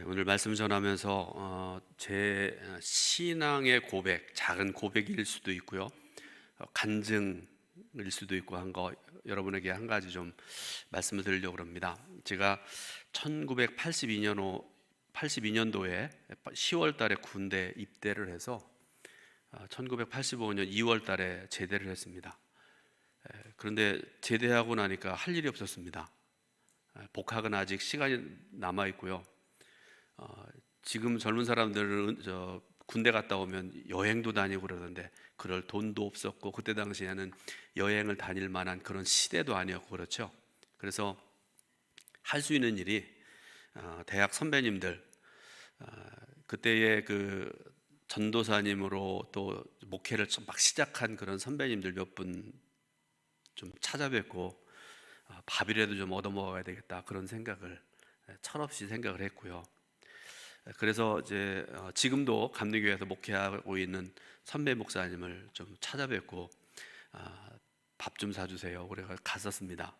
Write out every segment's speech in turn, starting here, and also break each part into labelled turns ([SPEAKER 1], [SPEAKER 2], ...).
[SPEAKER 1] 오늘 말씀 전하면서 제 신앙의 고백, 작은 고백일 수도 있고요, 간증일 수도 있고 한 거 여러분에게 한 가지 좀 말씀을 드리려고 합니다. 제가 1982년도에 10월 달에 군대 입대를 해서 1985년 2월 달에 제대를 했습니다. 그런데 제대하고 나니까 할 일이 없었습니다. 복학은 아직 시간이 남아 있고요. 지금 젊은 사람들은 군대 갔다 오면 여행도 다니고 그러던데 그럴 돈도 없었고, 그때 당시에는 여행을 다닐 만한 그런 시대도 아니었고, 그렇죠. 그래서 할 수 있는 일이 대학 선배님들, 그때의 그 전도사님으로 또 목회를 막 시작한 그런 선배님들 몇 분 좀 찾아뵙고 밥이라도 좀 얻어 먹어야 되겠다, 그런 생각을 철없이 생각을 했고요. 그래서 이제 지금도 감리교회에서 목회하고 있는 선배 목사님을 좀 찾아뵙고 밥 좀 사주세요. 그래서 갔었습니다.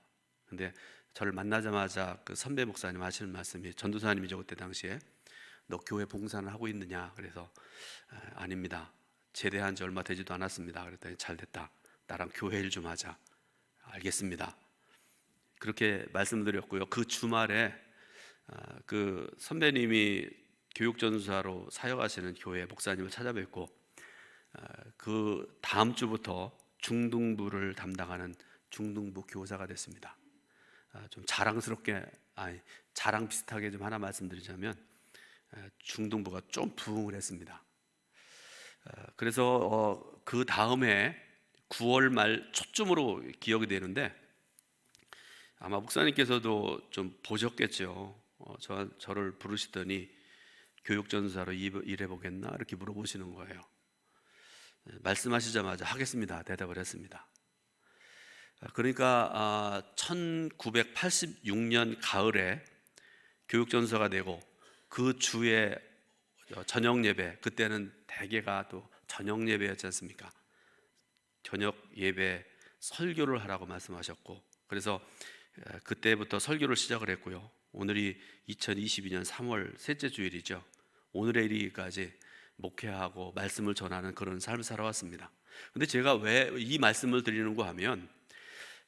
[SPEAKER 1] 근데 저를 만나자마자 그 선배 목사님 하시는 말씀이, 전도사님이죠 그때 당시에, 너 교회 봉사는 하고 있느냐? 그래서 아닙니다. 제대한 지 얼마 되지도 않았습니다. 그랬더니 잘 됐다. 나랑 교회 일 좀 하자. 알겠습니다. 그렇게 말씀드렸고요. 그 주말에 그 선배님이 교육전사로 사역하시는 교회 목사님을 찾아뵙고 그 다음 주부터 중등부를 담당하는 중등부 교사가 됐습니다. 좀 자랑스럽게, 자랑 비슷하게 좀 하나 말씀드리자면 중등부가 좀 부흥을 했습니다. 그래서 그 다음에 9월 말 초쯤으로 기억이 되는데, 아마 목사님께서도 좀 보셨겠죠. 저를 부르시더니 교육전사로 일해보겠나? 이렇게 물어보시는 거예요. 말씀하시자마자 하겠습니다 대답을 했습니다. 그러니까 1986년 가을에 교육전사가 되고 그 주에 저녁 예배, 그때는 대개가 또 저녁 예배였지 않습니까? 저녁 예배 설교를 하라고 말씀하셨고, 그래서 그때부터 설교를 시작을 했고요. 오늘이 2022년 3월 셋째 주일이죠. 오늘에 이르기까지 목회하고 말씀을 전하는 그런 삶을 살아왔습니다. 근데 제가 왜 이 말씀을 드리는가 하면,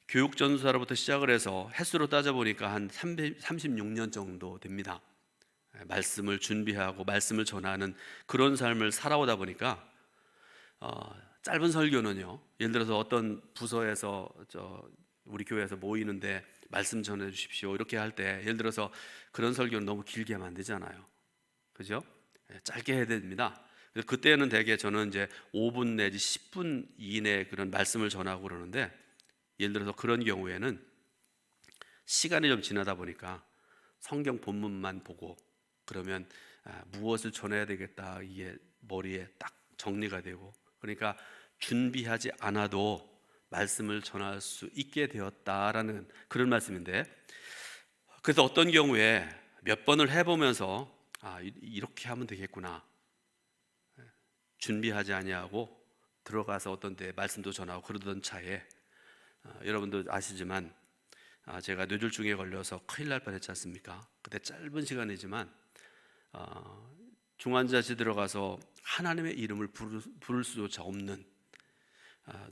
[SPEAKER 1] 교육전사로부터 시작을 해서 횟수로 따져보니까 한 36년 정도 됩니다. 말씀을 준비하고 말씀을 전하는 그런 삶을 살아오다 보니까 짧은 설교는요, 예를 들어서 어떤 부서에서 우리 교회에서 모이는데 말씀 전해 주십시오 이렇게 할 때, 예를 들어서 그런 설교는 너무 길게 하면 안 되잖아요. 그죠? 짧게 해야 됩니다. 그래서 그때는 대개 저는 이제 5분 내지 10분 이내 그런 말씀을 전하고 그러는데, 예를 들어서 그런 경우에는 시간이 좀 지나다 보니까 성경 본문만 보고 그러면 무엇을 전해야 되겠다, 이게 머리에 딱 정리가 되고, 그러니까 준비하지 않아도 말씀을 전할 수 있게 되었다라는 그런 말씀인데, 그래서 어떤 경우에 몇 번을 해보면서 이렇게 하면 되겠구나, 준비하지 아니하고 들어가서 어떤 데 말씀도 전하고 그러던 차에 여러분도 아시지만 제가 뇌졸중에 걸려서 큰일 날 뻔했지 않습니까? 그때 짧은 시간이지만 중환자실 들어가서 하나님의 이름을 부를 수조차 없는,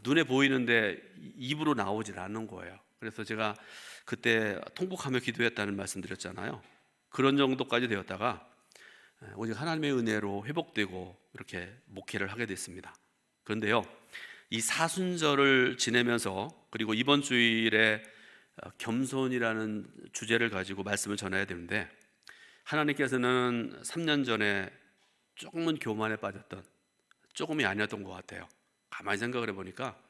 [SPEAKER 1] 눈에 보이는데 입으로 나오질 않는 거예요. 그래서 제가 그때 통곡하며 기도했다는 말씀 드렸잖아요. 그런 정도까지 되었다가 오직 하나님의 은혜로 회복되고 이렇게 목회를 하게 됐습니다. 그런데요, 이 사순절을 지내면서, 그리고 이번 주일에 겸손이라는 주제를 가지고 말씀을 전해야 되는데, 하나님께서는 3년 전에 조금은 교만에 빠졌던, 조금이 아니었던 것 같아요. 가만히 생각을 해보니까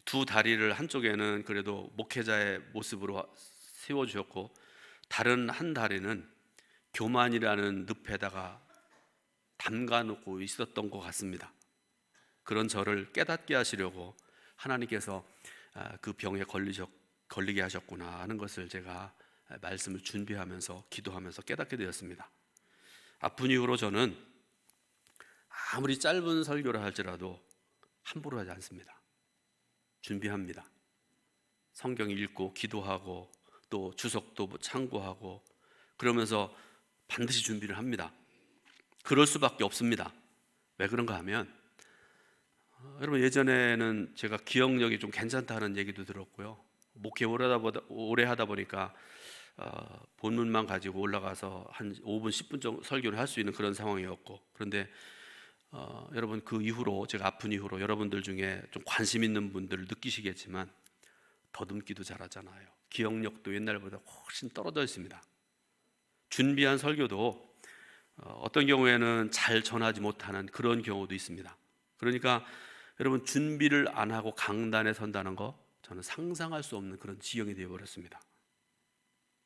[SPEAKER 1] 두 다리를 한쪽에는 그래도 목회자의 모습으로 세워주셨고, 다른 한 다리는 교만이라는 늪에다가 담가놓고 있었던 것 같습니다. 그런 저를 깨닫게 하시려고 하나님께서 그 병에 걸리게 하셨구나 하는 것을 제가 말씀을 준비하면서 기도하면서 깨닫게 되었습니다. 아픈 이후로 저는 아무리 짧은 설교를 할지라도 함부로 하지 않습니다. 준비합니다. 성경 읽고 기도하고 또 주석도 참고하고, 그러면서 반드시 준비를 합니다. 그럴 수밖에 없습니다. 왜 그런가 하면 여러분, 예전에는 제가 기억력이 좀 괜찮다는 얘기도 들었고요. 목회 오래 하다 보니까 본문만 가지고 올라가서 한 5분 10분 정도 설교를 할 수 있는 그런 상황이었고, 그런데 여러분, 그 이후로, 제가 아픈 이후로 여러분들 중에 좀 관심 있는 분들 느끼시겠지만 더듬기도 잘하잖아요. 기억력도 옛날보다 훨씬 떨어져 있습니다. 준비한 설교도 어떤 경우에는 잘 전하지 못하는 그런 경우도 있습니다. 그러니까 여러분, 준비를 안 하고 강단에 선다는 거, 저는 상상할 수 없는 그런 지경이 되어버렸습니다.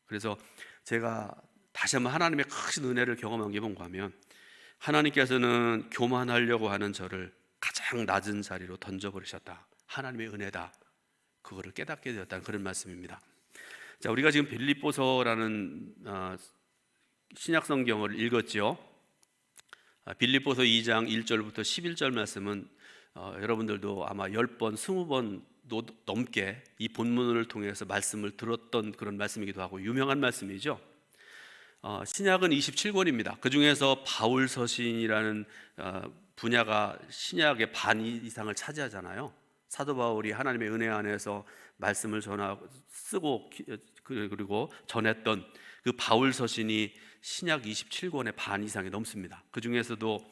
[SPEAKER 1] 그래서 제가 다시 한번 하나님의 크신 은혜를 경험한 게 뭔가 하면, 하나님께서는 교만하려고 하는 저를 가장 낮은 자리로 던져버리셨다. 하나님의 은혜다. 그거를 깨닫게 되었다는 그런 말씀입니다. 자, 우리가 지금 빌립보서라는 신약 성경을 읽었죠. 빌립보서 2장 1절부터 11절 말씀은 여러분들도 아마 10번, 20번 넘게 이 본문을 통해서 말씀을 들었던 그런 말씀이기도 하고 유명한 말씀이죠. 신약은 27권입니다. 그 중에서 바울 서신이라는 분야가 신약의 반 이상을 차지하잖아요. 사도 바울이 하나님의 은혜 안에서 말씀을 전하고 쓰고 그리고 전했던 그 바울 서신이 신약 27권의 반 이상이 넘습니다. 그 중에서도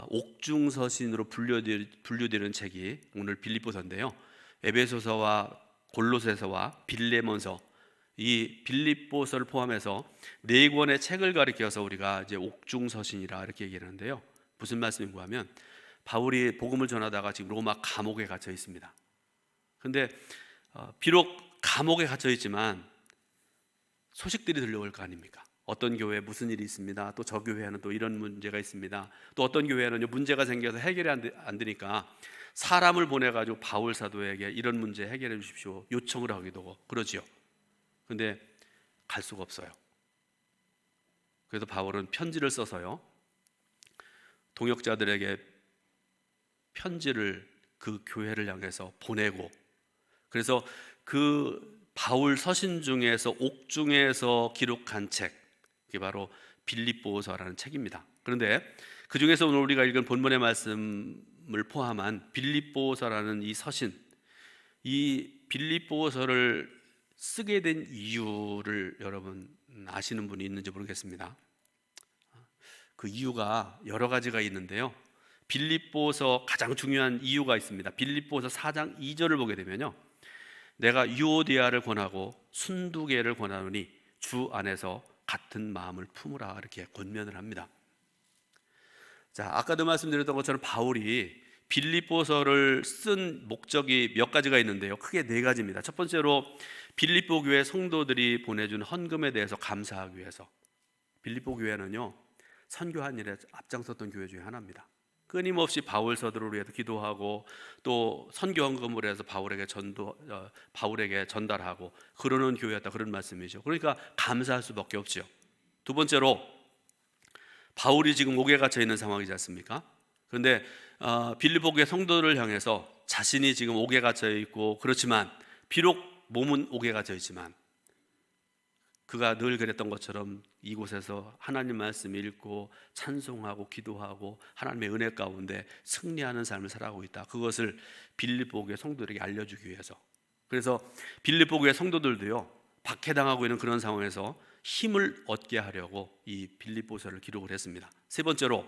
[SPEAKER 1] 옥중 서신으로 분류되는 책이 오늘 빌립보서인데요. 에베소서와 골로새서와 빌레몬서, 이 빌립보서를 포함해서 4권의 책을 가리켜서 우리가 이제 옥중 서신이라 이렇게 얘기하는데요. 무슨 말씀인가 하면, 바울이 복음을 전하다가 지금 로마 감옥에 갇혀 있습니다. 그런데 비록 감옥에 갇혀 있지만 소식들이 들려올 거 아닙니까? 어떤 교회에 무슨 일이 있습니다. 또 저 교회는 또 이런 문제가 있습니다. 또 어떤 교회는 문제가 생겨서 해결이 안 되니까 사람을 보내가지고 바울 사도에게 이런 문제 해결해 주십시오 요청을 하기도 하고 그러지요. 그런데 갈 수가 없어요. 그래서 바울은 편지를 써서요, 동역자들에게 편지를 그 교회를 향해서 보내고, 그래서 그 바울 서신 중에서 옥중에서 기록한 책, 이게 바로 빌립보서라는 책입니다. 그런데 그 중에서 오늘 우리가 읽은 본문의 말씀을 포함한 빌립보서라는 이 서신, 이 빌립보서를 쓰게 된 이유를 여러분 아시는 분이 있는지 모르겠습니다. 그 이유가 여러 가지가 있는데요. 빌립보서 가장 중요한 이유가 있습니다. 빌립보서 4장 2절을 보게 되면요, 내가 유오디아를 권하고 순두개를 권하노니 주 안에서 같은 마음을 품으라, 이렇게 권면을 합니다. 자, 아까도 말씀드렸던 것처럼 바울이 빌립보서를 쓴 목적이 몇 가지가 있는데요, 크게 4가지입니다. 첫 번째로 빌립보 교회 성도들이 보내준 헌금에 대해서 감사하기 위해서. 빌립보 교회는요, 선교한 일에 앞장섰던 교회 중에 하나입니다. 끊임없이 바울 서두를 위해서 기도하고 또 선교 헌금을 해서 바울에게 전달하고 그러는 교회였다, 그런 말씀이죠. 그러니까 감사할 수밖에 없죠. 두 번째로, 바울이 지금 옥에 갇혀 있는 상황이지 않습니까? 그런데 빌립보 교회 성도들을 향해서 자신이 지금 옥에 갇혀 있고, 그렇지만 비록 몸은 옥에 갇혀 있지만 그가 늘 그랬던 것처럼 이곳에서 하나님 말씀 읽고 찬송하고 기도하고 하나님의 은혜 가운데 승리하는 삶을 살아가고 있다. 그것을 빌립보 교회 성도들에게 알려주기 위해서. 그래서 빌립보 교회 성도들도요, 박해당하고 있는 그런 상황에서 힘을 얻게 하려고 이 빌립보서를 기록을 했습니다. 세 번째로,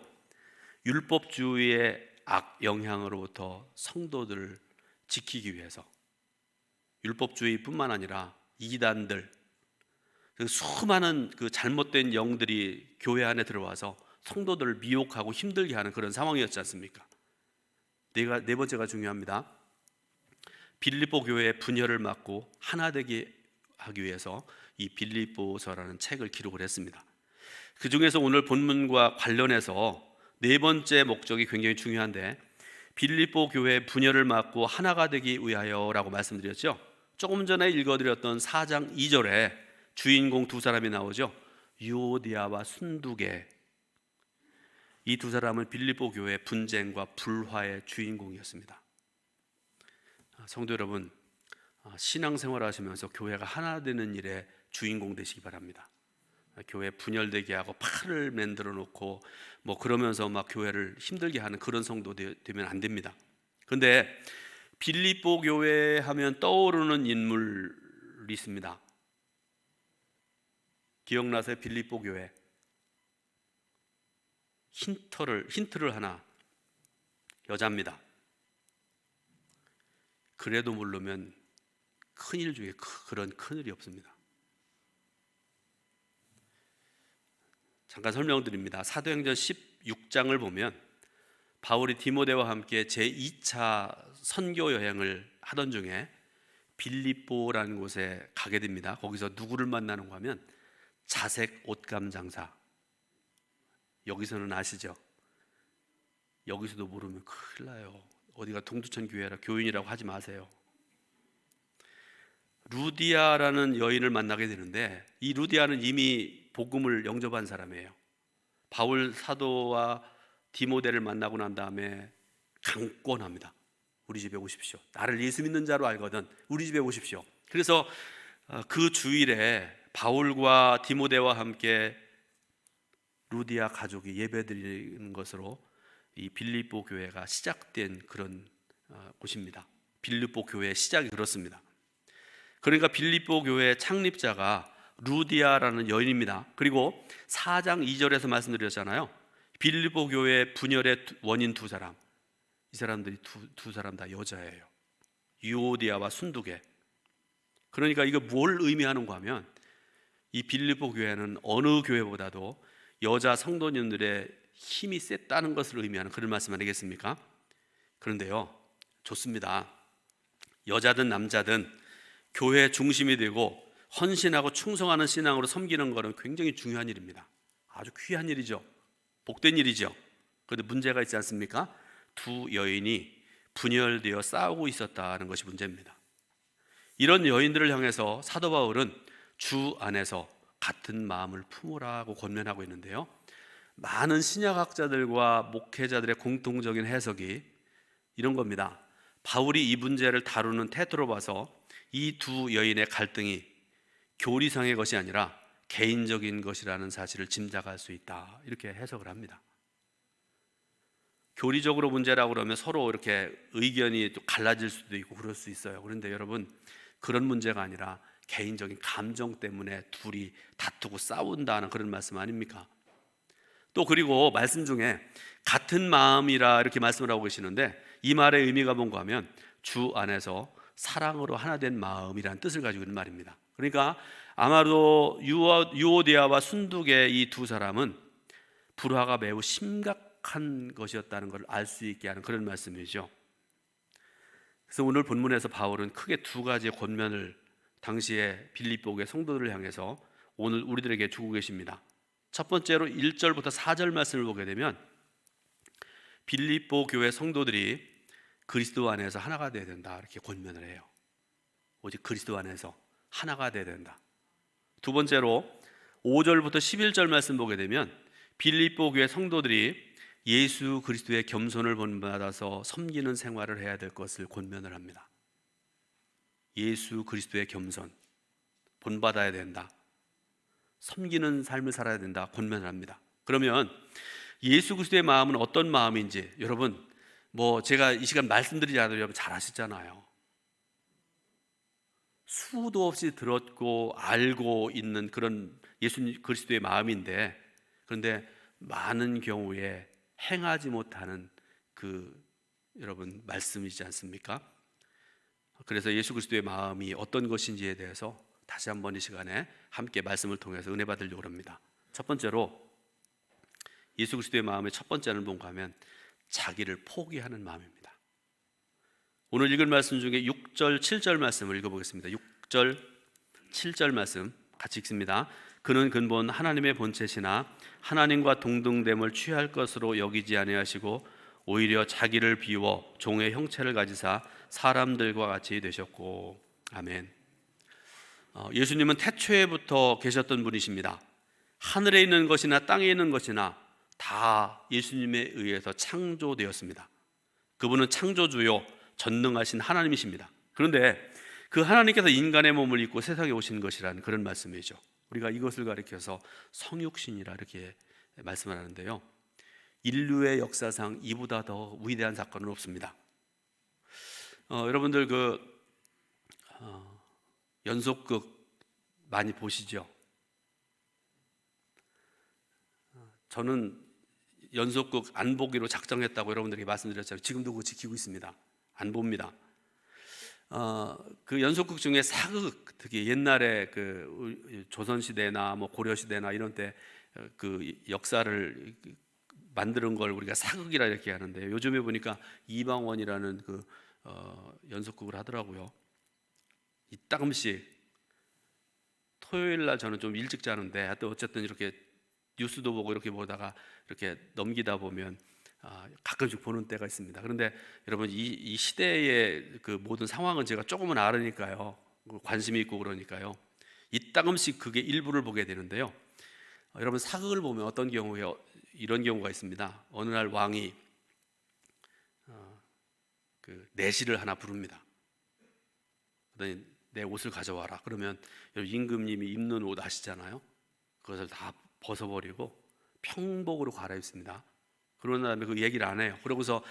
[SPEAKER 1] 율법주의의 악 영향으로부터 성도들을 지키기 위해서. 율법주의뿐만 아니라 이단들, 수많은 그 잘못된 영들이 교회 안에 들어와서 성도들을 미혹하고 힘들게 하는 그런 상황이었지 않습니까? 네 번째가 중요합니다. 빌립보 교회의 분열을 막고 하나 되게 하기 위해서 이 빌립보서라는 책을 기록을 했습니다. 그 중에서 오늘 본문과 관련해서 4번째 목적이 굉장히 중요한데, 빌립보 교회의 분열을 막고 하나가 되기 위하여라고 말씀드렸죠. 조금 전에 읽어드렸던 4장 2절에 주인공 2사람이 나오죠. 유오디아와 순두개. 이 2사람은 빌립보 교회의 분쟁과 불화의 주인공이었습니다. 성도 여러분, 신앙생활 하시면서 교회가 하나 되는 일에 주인공 되시기 바랍니다. 교회 분열되게 하고 팔을 만들어 놓고 뭐 그러면서 막 교회를 힘들게 하는 그런 성도 되면 안 됩니다. 그런데 빌립보 교회 하면 떠오르는 인물이 있습니다. 기억나세요? 빌립보 교회. 힌트를 하나, 여자입니다. 그래도 모르면 큰일 중에 그런 큰일이 없습니다. 잠깐 설명드립니다. 사도행전 16장을 보면 바울이 디모데와 함께 제2차 선교 여행을 하던 중에 빌립보라는 곳에 가게 됩니다. 거기서 누구를 만나는가 하면 자색 옷감 장사. 여기서는 아시죠? 여기서도 모르면 큰일 나요. 어디가 동두천 교회라 교인이라고 하지 마세요. 루디아라는 여인을 만나게 되는데 이 루디아는 이미 복음을 영접한 사람이에요. 바울 사도와 디모데를 만나고 난 다음에 강권합니다. 우리 집에 오십시오. 나를 예수 믿는 자로 알거든 우리 집에 오십시오. 그래서 그 주일에 바울과 디모데와 함께 루디아 가족이 예배드리는 것으로 이 빌립보 교회가 시작된 그런 곳입니다. 빌립보 교회의 시작이 그렇습니다. 그러니까 빌립보 교회의 창립자가 루디아라는 여인입니다. 그리고 4장 2절에서 말씀드렸잖아요. 빌립보 교회의 분열의 원인 두 사람, 이 사람들이 두 사람 다 여자예요. 유오디아와 순두계. 그러니까 이거 뭘 의미하는가 하면 이 빌립보 교회는 어느 교회보다도 여자 성도님들의 힘이 셌다는 것을 의미하는 그런 말씀 아니겠습니까? 그런데요, 좋습니다. 여자든 남자든 교회의 중심이 되고 헌신하고 충성하는 신앙으로 섬기는 것은 굉장히 중요한 일입니다. 아주 귀한 일이죠. 복된 일이죠. 그런데 문제가 있지 않습니까? 두 여인이 분열되어 싸우고 있었다는 것이 문제입니다. 이런 여인들을 향해서 사도 바울은 주 안에서 같은 마음을 품으라고 권면하고 있는데요, 많은 신약학자들과 목회자들의 공통적인 해석이 이런 겁니다. 바울이 이 문제를 다루는 태도로 봐서 이 두 여인의 갈등이 교리상의 것이 아니라 개인적인 것이라는 사실을 짐작할 수 있다, 이렇게 해석을 합니다. 교리적으로 문제라고 그러면 서로 이렇게 의견이 또 갈라질 수도 있고 그럴 수 있어요. 그런데 여러분, 그런 문제가 아니라 개인적인 감정 때문에 둘이 다투고 싸운다는 그런 말씀 아닙니까? 또 그리고 말씀 중에 같은 마음이라 이렇게 말씀을 하고 계시는데 이 말의 의미가 뭔가 하면 주 안에서 사랑으로 하나 된 마음이라는 뜻을 가지고 있는 말입니다. 그러니까 아마도 유오디아와 순두계 이 두 사람은 불화가 매우 심각한 것이었다는 걸 알 수 있게 하는 그런 말씀이죠. 그래서 오늘 본문에서 바울은 크게 두 가지의 권면을 당시에 빌립보 교회 성도들을 향해서 오늘 우리들에게 주고 계십니다. 첫 번째로 1절부터 4절 말씀을 보게 되면 빌립보 교회 성도들이 그리스도 안에서 하나가 되어야 된다, 이렇게 권면을 해요. 오직 그리스도 안에서 하나가 되어야 된다. 두 번째로 5절부터 11절 말씀 보게 되면 빌립보 교회 성도들이 예수 그리스도의 겸손을 본받아서 섬기는 생활을 해야 될 것을 권면을 합니다. 예수 그리스도의 겸손 본받아야 된다, 섬기는 삶을 살아야 된다 권면을 합니다. 그러면 예수 그리스도의 마음은 어떤 마음인지 여러분, 뭐 제가 이 시간 말씀드리지 않아도 여러분 잘 아시잖아요. 수도 없이 들었고 알고 있는 그런 예수 그리스도의 마음인데, 그런데 많은 경우에 행하지 못하는 그 여러분 말씀이지 않습니까? 그래서 예수 그리스도의 마음이 어떤 것인지에 대해서 다시 한번 이 시간에 함께 말씀을 통해서 은혜 받으려고 합니다. 첫 번째로 예수 그리스도의 마음의 첫 번째는 뭔가 하면 자기를 포기하는 마음입니다. 오늘 읽은 말씀 중에 6절, 7절 말씀을 읽어보겠습니다. 6절, 7절 말씀 같이 읽습니다. 그는 근본 하나님의 본체시나 하나님과 동등됨을 취할 것으로 여기지 아니하시고 오히려 자기를 비워 종의 형체를 가지사 사람들과 같이 되셨고. 아멘. 예수님은 태초에부터 계셨던 분이십니다. 하늘에 있는 것이나 땅에 있는 것이나 다 예수님에 의해서 창조되었습니다. 그분은 창조주요 전능하신 하나님이십니다. 그런데 그 하나님께서 인간의 몸을 입고 세상에 오신 것이라는 그런 말씀이죠. 우리가 이것을 가리켜서 성육신이라 이렇게 말씀을 하는데요. 인류의 역사상 이보다 더 위대한 사건은 없습니다. 여러분들 연속극 많이 보시죠? 저는 연속극 안 보기로 작정했다고 여러분들에게 말씀드렸잖아요. 지금도 그거 지키고 있습니다. 안 봅니다. 그 연속극 중에 사극, 특히 옛날에 그 조선시대나 뭐 고려시대나 이런 때 그 역사를 만드는 걸 우리가 사극이라 이렇게 하는데, 요즘에 보니까 이방원이라는 그 연속극을 하더라고요. 이따금씩 토요일 날 저는 좀 일찍 자는데, 하여튼 어쨌든 이렇게 뉴스도 보고 이렇게 보다가 이렇게 넘기다 보면 가끔씩 보는 때가 있습니다. 그런데 여러분, 이 시대의 그 모든 상황은 제가 조금은 알으니까요, 관심이 있고 그러니까요, 이따금씩 그게 일부를 보게 되는데요. 여러분, 사극을 보면 어떤 경우에 이런 경우가 있습니다. 어느 날 왕이 그 내시를 하나 부릅니다. 그러더니 내 옷을 가져와라. 그러면 임금님이 입는 옷 아시잖아요. 그것을 다 벗어버리고 평복으로 갈아입습니다. 그런 다음에 그 얘기를 안 해요. 그러고서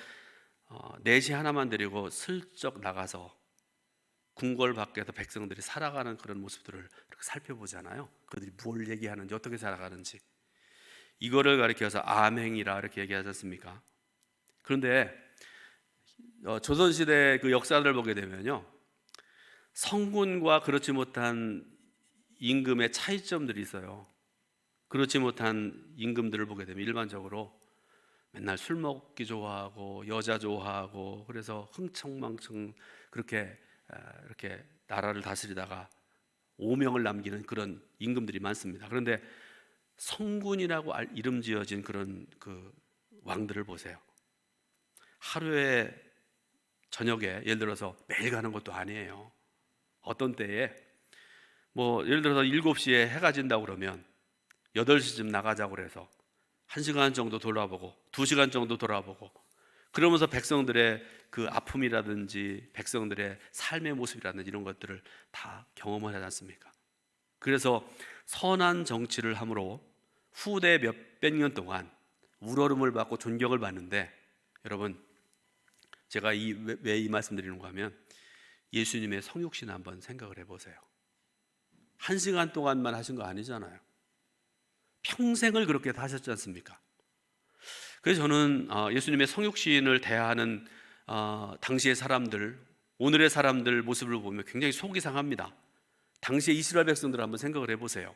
[SPEAKER 1] 내시 하나만 데리고 슬쩍 나가서 궁궐 밖에서 백성들이 살아가는 그런 모습들을 이렇게 살펴보잖아요. 그들이 뭘 얘기하는지, 어떻게 살아가는지. 이거를 가리켜서 암행이라 이렇게 얘기하지 않습니까? 그런데 조선시대 그 역사를 보게 되면요, 성군과 그렇지 못한 임금의 차이점들이 있어요. 그렇지 못한 임금들을 보게 되면 일반적으로 맨날 술 먹기 좋아하고 여자 좋아하고, 그래서 흥청망청 그렇게 이렇게 나라를 다스리다가 오명을 남기는 그런 임금들이 많습니다. 그런데 성군이라고 이름 지어진 그런 그 왕들을 보세요. 하루에 저녁에, 예를 들어서 매일 가는 것도 아니에요. 어떤 때에 뭐 예를 들어서 7시에 해가 진다고 그러면 8시쯤 나가자고 그래서 1시간 정도 돌아보고 2시간 정도 돌아보고, 그러면서 백성들의 그 아픔이라든지 백성들의 삶의 모습이라든지 이런 것들을 다 경험을 하지 않습니까? 그래서 선한 정치를 함으로 후대 몇백 년 동안 우러름을 받고 존경을 받는데, 여러분, 제가 왜 이 말씀 드리는가 하면, 예수님의 성육신 한번 생각을 해보세요. 1시간 동안만 하신 거 아니잖아요. 평생을 그렇게 하셨지 않습니까? 그래서 저는 예수님의 성육신을 대하는 당시의 사람들, 오늘의 사람들 모습을 보면 굉장히 속이 상합니다. 당시의 이스라엘 백성들을 한번 생각을 해보세요.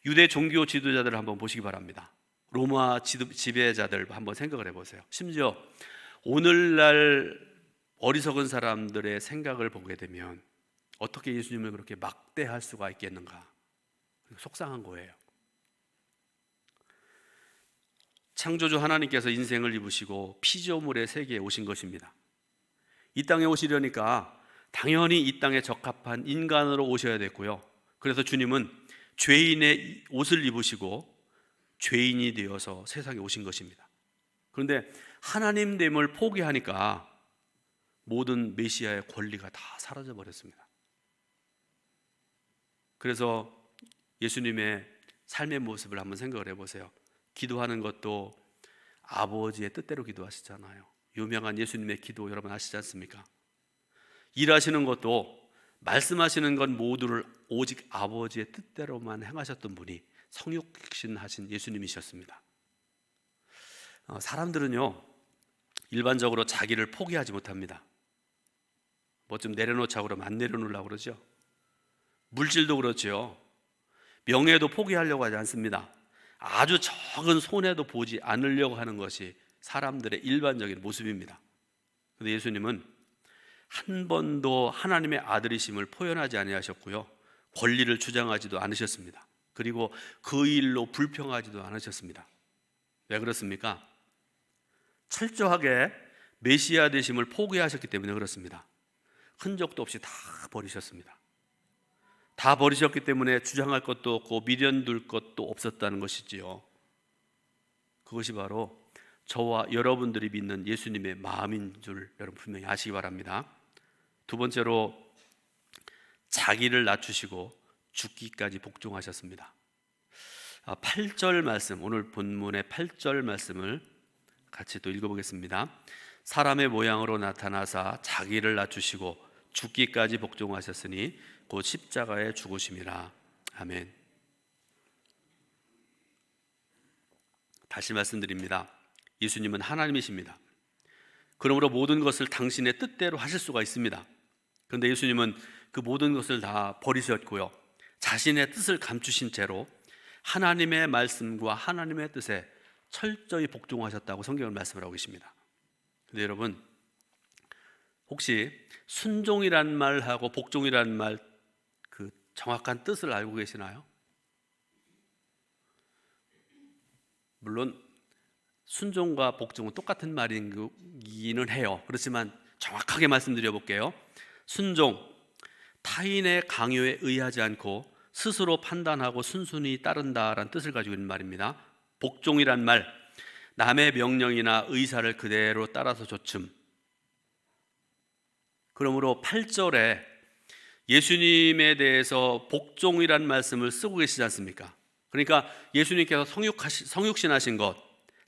[SPEAKER 1] 유대 종교 지도자들을 한번 보시기 바랍니다. 로마 지배자들 한번 생각을 해보세요. 심지어 오늘날 어리석은 사람들의 생각을 보게 되면 어떻게 예수님을 그렇게 막대할 수가 있겠는가, 속상한 거예요. 창조주 하나님께서 인생을 입으시고 피조물의 세계에 오신 것입니다. 이 땅에 오시려니까 당연히 이 땅에 적합한 인간으로 오셔야 됐고요. 그래서 주님은 죄인의 옷을 입으시고 죄인이 되어서 세상에 오신 것입니다. 그런데 하나님됨을 포기하니까 모든 메시아의 권리가 다 사라져 버렸습니다. 그래서 예수님의 삶의 모습을 한번 생각을 해보세요. 기도하는 것도 아버지의 뜻대로 기도하시잖아요. 유명한 예수님의 기도 여러분 아시지 않습니까? 일하시는 것도, 말씀하시는 것 모두를 오직 아버지의 뜻대로만 행하셨던 분이 성육신 하신 예수님이셨습니다. 사람들은요, 일반적으로 자기를 포기하지 못합니다. 뭐 좀 내려놓자고 그러면 안 내려놓으려고 그러죠. 물질도 그렇죠. 명예도 포기하려고 하지 않습니다. 아주 적은 손해도 보지 않으려고 하는 것이 사람들의 일반적인 모습입니다. 그런데 예수님은 한 번도 하나님의 아들이심을 포현하지 아니하셨고요, 권리를 주장하지도 않으셨습니다. 그리고 그 일로 불평하지도 않으셨습니다. 왜 그렇습니까? 철저하게 메시아 되심을 포기하셨기 때문에 그렇습니다. 흔적도 없이 다 버리셨습니다. 다 버리셨기 때문에 주장할 것도 없고 미련둘 것도 없었다는 것이지요. 그것이 바로 저와 여러분들이 믿는 예수님의 마음인 줄 여러분 분명히 아시기 바랍니다. 두 번째로, 자기를 낮추시고 죽기까지 복종하셨습니다. 8절 말씀, 오늘 본문의 8절 말씀을 같이 또 읽어보겠습니다. 사람의 모양으로 나타나사 자기를 낮추시고 죽기까지 복종하셨으니 곧 십자가에 죽으심이라. 아멘. 다시 말씀드립니다. 예수님은 하나님이십니다. 그러므로 모든 것을 당신의 뜻대로 하실 수가 있습니다. 그런데 예수님은 그 모든 것을 다 버리셨고요, 자신의 뜻을 감추신 채로 하나님의 말씀과 하나님의 뜻에 철저히 복종하셨다고 성경은 말씀을 하고 계십니다. 근데 여러분, 혹시 순종이란 말하고 복종이란 말 그 정확한 뜻을 알고 계시나요? 물론 순종과 복종은 똑같은 말이기는 해요. 그렇지만 정확하게 말씀드려 볼게요. 순종, 타인의 강요에 의하지 않고 스스로 판단하고 순순히 따른다라는 뜻을 가지고 있는 말입니다. 복종이란 말, 남의 명령이나 의사를 그대로 따라서 조춤. 그러므로 8절에 예수님에 대해서 복종이란 말씀을 쓰고 계시지 않습니까? 그러니까 예수님께서 성육신하신 것,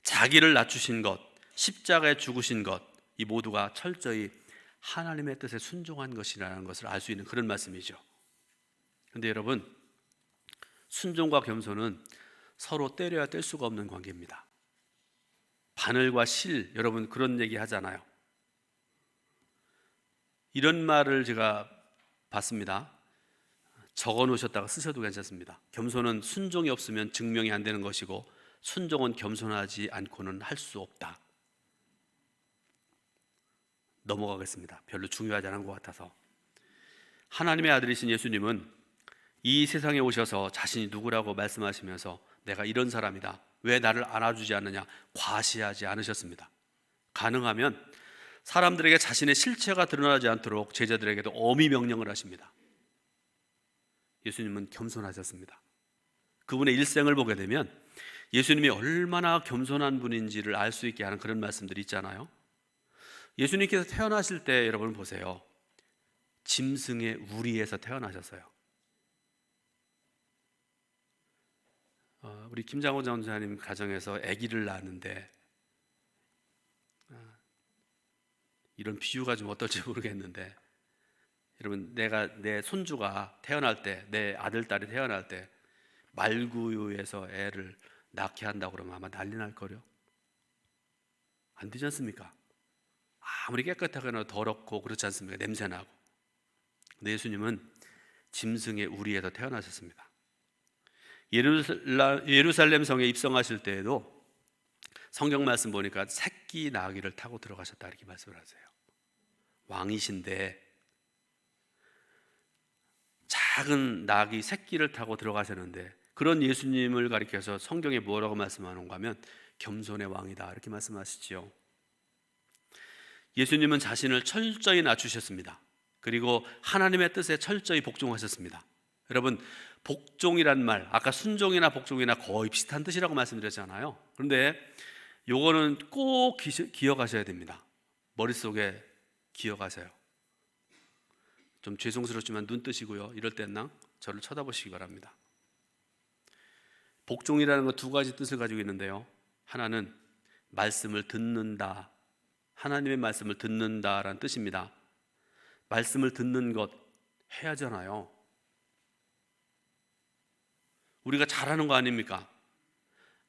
[SPEAKER 1] 자기를 낮추신 것, 십자가에 죽으신 것, 이 모두가 철저히 하나님의 뜻에 순종한 것이라는 것을 알 수 있는 그런 말씀이죠. 그런데 여러분, 순종과 겸손은 서로 때려야 뗄 수가 없는 관계입니다. 바늘과 실, 여러분 그런 얘기 하잖아요. 이런 말을 제가 봤습니다. 적어 놓으셨다가 쓰셔도 괜찮습니다. 겸손은 순종이 없으면 증명이 안 되는 것이고, 순종은 겸손하지 않고는 할 수 없다. 넘어가겠습니다. 별로 중요하지 않은 것 같아서. 하나님의 아들이신 예수님은 이 세상에 오셔서 자신이 누구라고 말씀하시면서 내가 이런 사람이다, 왜 나를 안아주지 않느냐 과시하지 않으셨습니다. 가능하면 사람들에게 자신의 실체가 드러나지 않도록 제자들에게도 엄히 명령을 하십니다. 예수님은 겸손하셨습니다. 그분의 일생을 보게 되면 예수님이 얼마나 겸손한 분인지를 알 수 있게 하는 그런 말씀들이 있잖아요. 예수님께서 태어나실 때 여러분 보세요. 짐승의 우리에서 태어나셨어요. 우리 김장호 전사님 가정에서 아기를 낳았는데, 이런 비유가 좀 어떨지 모르겠는데, 여러분 내 손주가 태어날 때, 내 아들 딸이 태어날 때 말구유에서 애를 낳게 한다고 그러면 아마 난리 날 거요. 안 되지 않습니까? 아무리 깨끗하거나 더럽고 그렇지 않습니까? 냄새나고. 근데 예수님은 짐승의 우리에서 태어나셨습니다. 예루살렘 성에 입성하실 때에도 성경 말씀 보니까 새끼 나귀를 타고 들어가셨다 이렇게 말씀을 하세요. 왕이신데 작은 나귀 새끼를 타고 들어가셨는데, 그런 예수님을 가리켜서 성경에 뭐라고 말씀하는가 하면 겸손의 왕이다 이렇게 말씀하시지요. 예수님은 자신을 철저히 낮추셨습니다. 그리고 하나님의 뜻에 철저히 복종하셨습니다. 여러분, 복종이란 말, 아까 순종이나 복종이나 거의 비슷한 뜻이라고 말씀드렸잖아요. 그런데 요거는 꼭 기억하셔야 됩니다. 머릿속에 기억하세요. 좀 죄송스럽지만 눈 뜨시고요, 이럴 때는 저를 쳐다보시기 바랍니다. 복종이라는 건 두 가지 뜻을 가지고 있는데요, 하나는 말씀을 듣는다, 하나님의 말씀을 듣는다라는 뜻입니다. 말씀을 듣는 것 해야 하잖아요. 우리가 잘하는 거 아닙니까?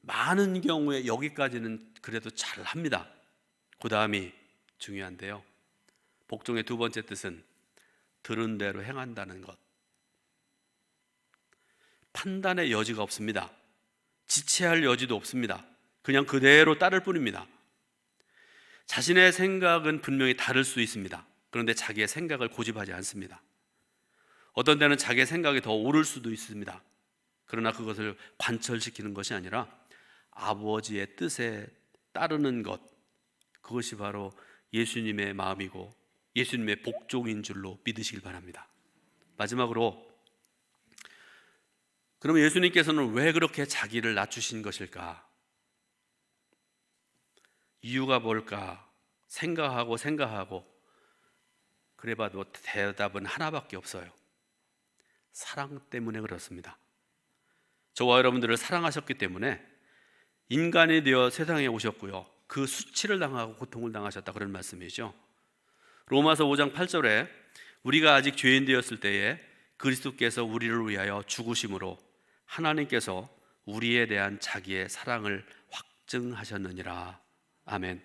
[SPEAKER 1] 많은 경우에 여기까지는 그래도 잘합니다. 그 다음이 중요한데요, 복종의 두 번째 뜻은 들은 대로 행한다는 것. 판단의 여지가 없습니다. 지체할 여지도 없습니다. 그냥 그대로 따를 뿐입니다. 자신의 생각은 분명히 다를 수 있습니다. 그런데 자기의 생각을 고집하지 않습니다. 어떤 때는 자기의 생각이 더 옳을 수도 있습니다. 그러나 그것을 관철시키는 것이 아니라 아버지의 뜻에 따르는 것, 그것이 바로 예수님의 마음이고 예수님의 복종인 줄로 믿으시길 바랍니다. 마지막으로, 그러면 예수님께서는 왜 그렇게 자기를 낮추신 것일까? 이유가 뭘까? 생각하고 그래봐도 대답은 하나밖에 없어요. 사랑 때문에 그렇습니다. 저와 여러분들을 사랑하셨기 때문에 인간이 되어 세상에 오셨고요, 그 수치를 당하고 고통을 당하셨다, 그런 말씀이죠. 로마서 5장 8절에 우리가 아직 죄인 되었을 때에 그리스도께서 우리를 위하여 죽으심으로 하나님께서 우리에 대한 자기의 사랑을 확증하셨느니라. 아멘.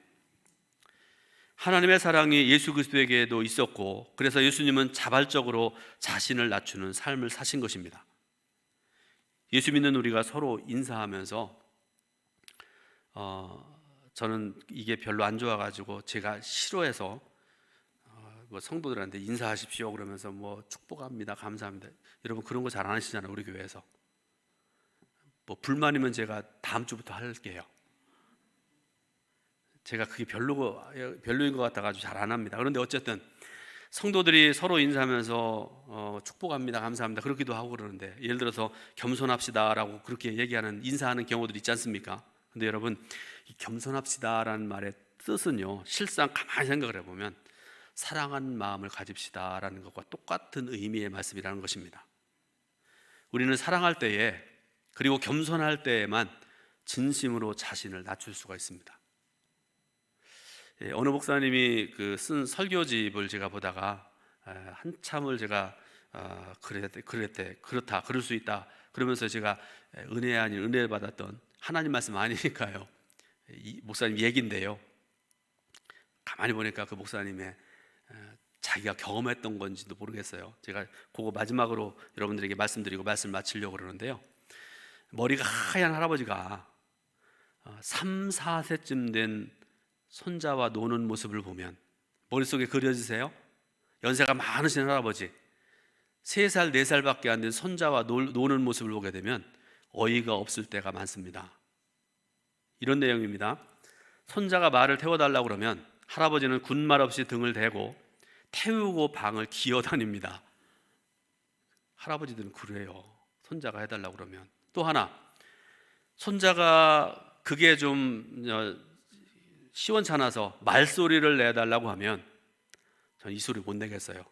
[SPEAKER 1] 하나님의 사랑이 예수 그리스도에게도 있었고, 그래서 예수님은 자발적으로 자신을 낮추는 삶을 사신 것입니다. 예수 믿는 우리가 서로 인사하면서 저는 이게 별로 안 좋아가지고 제가 싫어해서 뭐 성도들한테 인사하십시오 그러면서 뭐 축복합니다, 감사합니다. 여러분 그런 거 잘 안 하시잖아요, 우리 교회에서. 뭐 불만이면 제가 다음 주부터 할게요. 제가 그게 별로인 것 같아가지고 잘 안 합니다. 그런데 어쨌든 성도들이 서로 인사하면서 축복합니다, 감사합니다 그렇기도 하고 그러는데, 예를 들어서 겸손합시다라고 그렇게 얘기하는, 인사하는 경우들이 있지 않습니까? 근데 여러분, 이 겸손합시다라는 말의 뜻은요, 실상 가만히 생각을 해보면 사랑하는 마음을 가집시다라는 것과 똑같은 의미의 말씀이라는 것입니다. 우리는 사랑할 때에, 그리고 겸손할 때에만 진심으로 자신을 낮출 수가 있습니다. 어느 목사님이 쓴 설교집을 제가 보다가 한참을 제가 그렇다, 그럴 수 있다 그러면서 제가 은혜 아닌 은혜 받았던 하나님 말씀 아니니까요, 이 목사님 얘기인데요, 가만히 보니까 그 목사님의 자기가 경험했던 건지도 모르겠어요. 제가 그거 마지막으로 여러분들에게 말씀드리고 말씀 마치려고 그러는데요, 머리가 하얀 할아버지가 3, 4세쯤 된 손자와 노는 모습을 보면 머릿속에 그려지세요? 연세가 많으신 할아버지, 3살, 4살밖에 안 된 손자와 노는 모습을 보게 되면 어이가 없을 때가 많습니다. 이런 내용입니다. 손자가 말을 태워달라고 그러면 할아버지는 군말 없이 등을 대고 태우고 방을 기어다닙니다. 할아버지들은 그래요, 손자가 해달라고 그러면. 또 하나, 손자가 그게 좀 시원찮아서 말소리를 내달라고 하면 전 이 소리 못 내겠어요.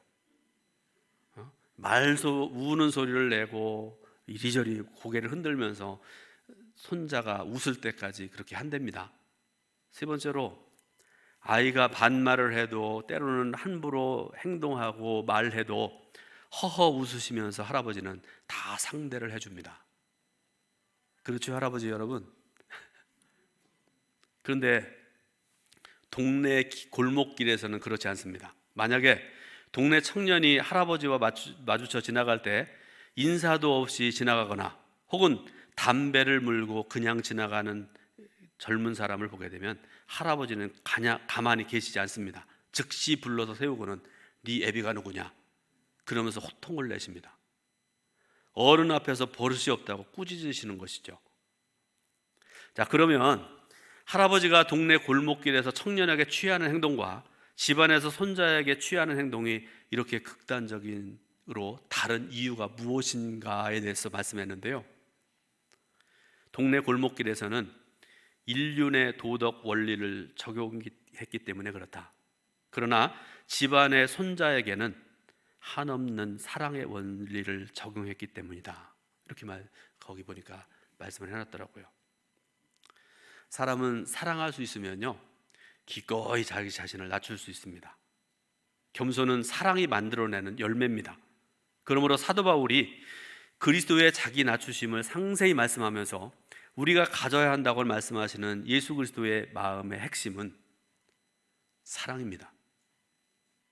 [SPEAKER 1] 우는 소리를 내고 이리저리 고개를 흔들면서 손자가 웃을 때까지 그렇게 한답니다. 세 번째로, 아이가 반말을 해도, 때로는 함부로 행동하고 말해도 허허 웃으시면서 할아버지는 다 상대를 해줍니다. 그렇죠, 할아버지 여러분? 그런데 동네 골목길에서는 그렇지 않습니다. 만약에 동네 청년이 할아버지와 마주쳐 지나갈 때 인사도 없이 지나가거나, 혹은 담배를 물고 그냥 지나가는 젊은 사람을 보게 되면 할아버지는 가만히 계시지 않습니다. 즉시 불러서 세우고는 네 애비가 누구냐 그러면서 호통을 내십니다. 어른 앞에서 버릇이 없다고 꾸짖으시는 것이죠. 자, 그러면 할아버지가 동네 골목길에서 청년에게 취하는 행동과 집안에서 손자에게 취하는 행동이 이렇게 극단적으로 다른 이유가 무엇인가에 대해서 말씀했는데요, 동네 골목길에서는 인륜의 도덕 원리를 적용했기 때문에 그렇다. 그러나 집안의 손자에게는 한없는 사랑의 원리를 적용했기 때문이다. 이렇게 거기 보니까 말씀을 해놨더라고요. 사람은 사랑할 수 있으면요, 기꺼이 자기 자신을 낮출 수 있습니다. 겸손은 사랑이 만들어내는 열매입니다. 그러므로 사도 바울이 그리스도의 자기 낮추심을 상세히 말씀하면서 우리가 가져야 한다고 말씀하시는 예수 그리스도의 마음의 핵심은 사랑입니다.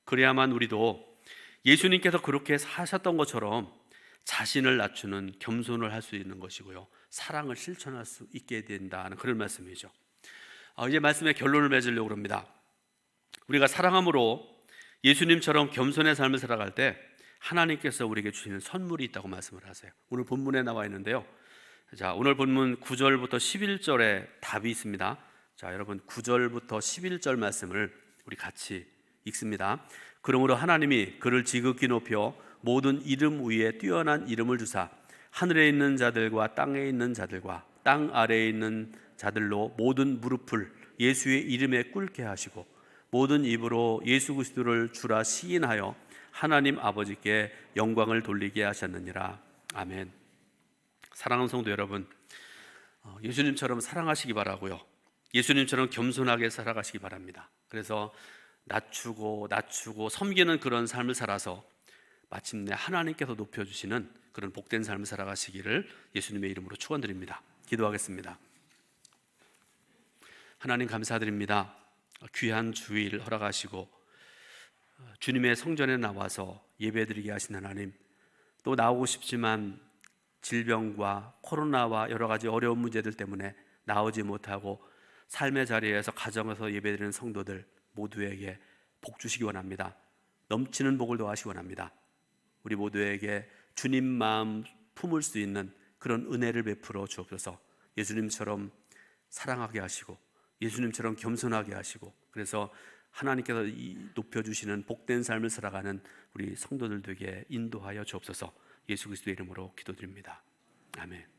[SPEAKER 1] 그래야만 우리도 예수님께서 그렇게 사셨던 것처럼 자신을 낮추는 겸손을 할 수 있는 것이고요, 사랑을 실천할 수 있게 된다는 그런 말씀이죠. 이제 말씀의 결론을 맺으려고 합니다. 우리가 사랑함으로 예수님처럼 겸손의 삶을 살아갈 때 하나님께서 우리에게 주시는 선물이 있다고 말씀을 하세요. 오늘 본문에 나와 있는데요, 자, 오늘 본문 9절부터 11절에 답이 있습니다. 자, 여러분 9절부터 11절 말씀을 우리 같이 읽습니다. 그러므로 하나님이 그를 지극히 높여 모든 이름 위에 뛰어난 이름을 주사 하늘에 있는 자들과 땅에 있는 자들과 땅 아래에 있는 자들로 모든 무릎을 예수의 이름에 꿇게 하시고 모든 입으로 예수 그리스도를 주라 시인하여 하나님 아버지께 영광을 돌리게 하셨느니라. 아멘. 사랑하는 성도 여러분, 예수님처럼 사랑하시기 바라고요. 예수님처럼 겸손하게 살아가시기 바랍니다. 그래서 낮추고 섬기는 그런 삶을 살아서 마침내 하나님께서 높여주시는 그런 복된 삶을 살아가시기를 예수님의 이름으로 축원드립니다. 기도하겠습니다. 하나님 감사드립니다. 귀한 주일 허락하시고 주님의 성전에 나와서 예배드리게 하신 하나님, 또 나오고 싶지만 질병과 코로나와 여러 가지 어려운 문제들 때문에 나오지 못하고 삶의 자리에서 가정에서 예배드리는 성도들 모두에게 복 주시기 원합니다. 넘치는 복을 더하시기 원합니다. 우리 모두에게 주님 마음 품을 수 있는 그런 은혜를 베풀어 주옵소서. 예수님처럼 사랑하게 하시고 예수님처럼 겸손하게 하시고, 그래서 하나님께서 높여주시는 복된 삶을 살아가는 우리 성도들 되게 인도하여 주옵소서. 예수 그리스도의 이름으로 기도드립니다. 아멘.